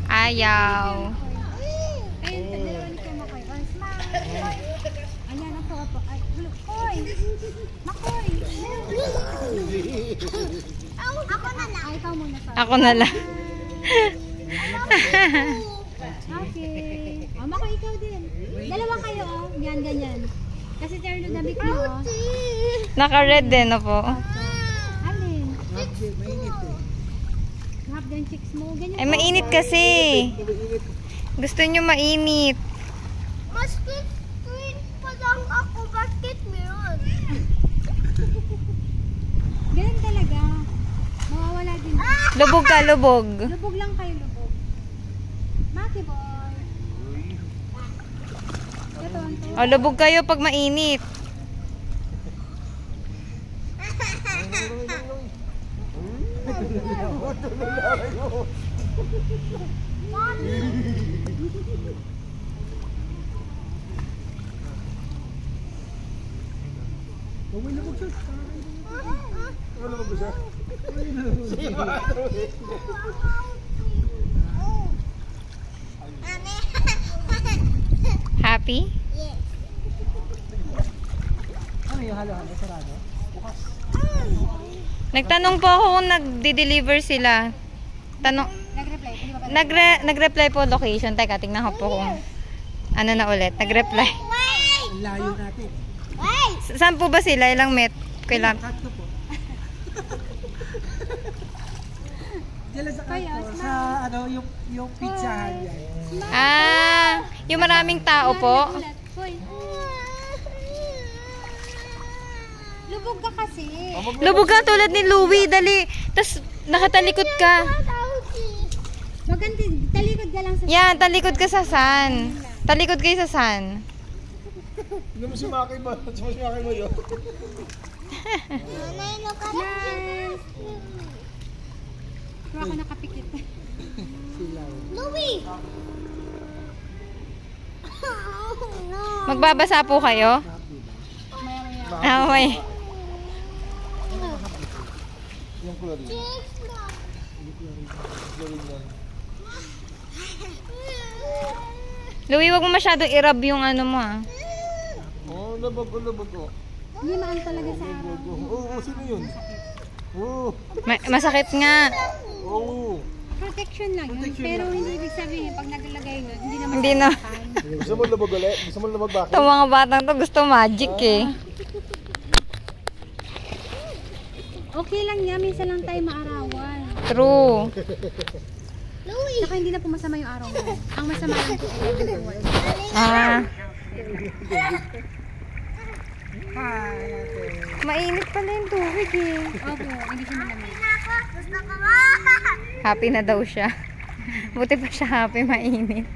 Ayaw. Ayan ako po. Ay, Makoy! Makoy! Ako na lang. Ay, ikaw muna. Ako na lang. Okay. Oh, Makoy, ikaw din. Dalawa kayo, oh. Yan, ganyan. Kasi turn to the big mo. Naka-red din, po. Alin? Half din chicks mo. Ganyan. Ay, mainit kasi. Gusto nyo mainit. Basket queen pa lang ako. Basket meron. Ganun talaga. Mawawala din. Lubog ka, lubog. Lubog lang kayo, lubog. Maki boy. Ito, Anto. O, lubog kayo pag mainit. Happy? Yes. Ano yung halo-halo? Sarado? Bukas. Nagtanong po ako kung nagde-deliver sila. Tanong, Nag-reply. Hindi ba nag-reply po location. Teka, tingnan ko po kung ano na ulit. Nag-reply. Ang layo natin. Saan po ba sila? Ilang kailan? Kanto po. Diyan lang sa Kaya, kanto. Sa ano, yung pizzahan yan. Ah, yung maraming tao po. Hoy. Lubog ka kasi. Lubog ka tulad ni Louie. Dali. Tapos nakatalikod ka. Maganti, talikod ka lang sa Yan, talikod ka sa sun. Talikod kayo sa sun. Hindi mo si Maki ba? Si Maki mo yun. Nice. Pero ako nakapikit. Louie! Magbabasa po kayo? Ah, may. Yung chlorine. Louie, wag mo masyadong i-rub yung ano mo ah. Oh, labag ko. Hindi maan talaga sa araw. Oo, sino yun? Oo. Masakit nga. Oo. Protection lang yun. Pero hindi ibig sabihin pag naglalagay nun, hindi naman Hindi na. Gusto mo labag ulit? Gusto mo labag bakit? Itong mga batang to gusto magic eh. Okay lang yan. Minsan lang tayo maarawan. True. Saka hindi na po masama yung araw mo. Ang masama lang po ay everyone. Ah. Mainit pala yung tubig eh. Opo, hindi siya malamig. Happy na daw siya. Buti pa siya happy, mainit.